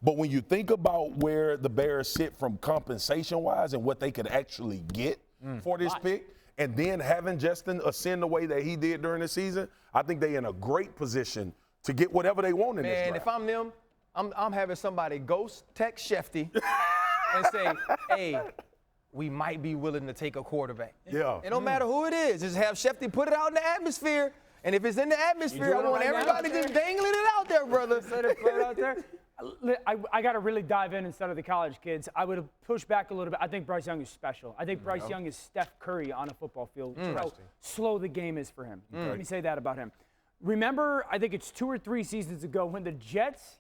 But when you think about where the Bears sit from compensation-wise and what they could actually get for this pick, and then having Justin ascend the way that he did during the season, I think they're in a great position to get whatever they want in this draft. Man, if I'm them, I'm having somebody ghost text Shefty and say, hey, we might be willing to take a quarterback. Yeah. It don't matter who it is. Just have Shefty put it out in the atmosphere. And if it's in the atmosphere, I want everybody just dangling it out there, brother. Let it play out there. I got to really dive in instead of the college kids. I would have pushed back a little bit. I think Bryce Young is special. I think Bryce Young is Steph Curry on a football field. How slow the game is for him. Let me say that about him. Remember, I think it's 2 or 3 seasons ago when the Jets,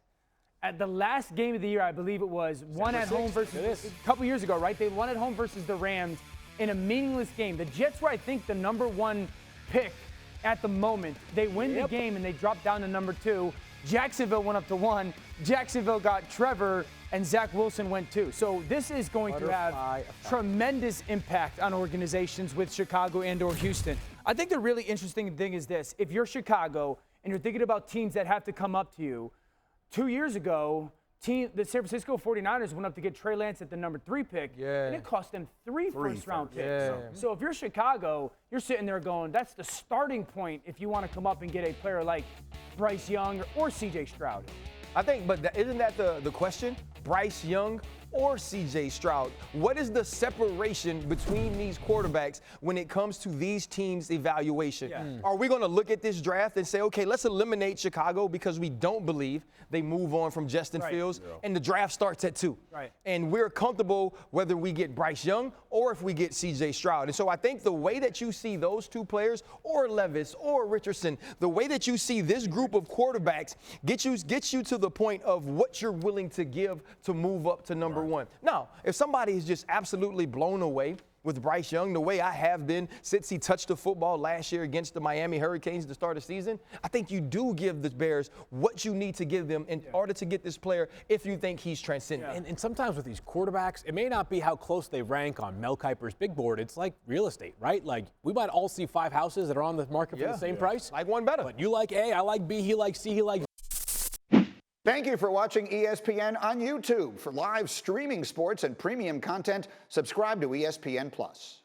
at the last game of the year, I believe it was, won at home versus, a couple years ago, right? They won at home versus the Rams in a meaningless game. The Jets were, I think, the #1 pick at the moment. They win the game and they drop down to #2. Jacksonville went up to 1. Jacksonville got Trevor, and Zach Wilson went 2. So this is going to have tremendous impact on organizations with Chicago and or Houston. I think the really interesting thing is this. If you're Chicago and you're thinking about teams that have to come up to you, 2 years ago, the San Francisco 49ers went up to get Trey Lance at the #3 pick, and it cost them 3 first-round picks. So if you're Chicago, you're sitting there going, that's the starting point if you want to come up and get a player like Bryce Young or C.J. Stroud. I think, but isn't that the question? Bryce Young or C.J. Stroud? What is the separation between these quarterbacks when it comes to these teams' evaluation? Are we going to look at this draft and say, okay, let's eliminate Chicago because we don't believe they move on from Justin Fields, and the draft starts at 2. And we're comfortable whether we get Bryce Young or if we get C.J. Stroud. And so I think the way that you see those 2 players, or Levis or Richardson, the way that you see this group of quarterbacks gets you to the point of what you're willing to give to move up to #1. Now, if somebody is just absolutely blown away with Bryce Young, the way I have been since he touched the football last year against the Miami Hurricanes at the start of the season, I think you do give the Bears what you need to give them in order to get this player if you think he's transcendent. And sometimes with these quarterbacks, it may not be how close they rank on Mel Kiper's big board. It's like real estate, right? Like, we might all see 5 houses that are on the market for the same price. Like one better. But you like A, I like B, he likes C, he likes. Thank you for watching ESPN on YouTube. For live streaming sports and premium content, subscribe to ESPN+.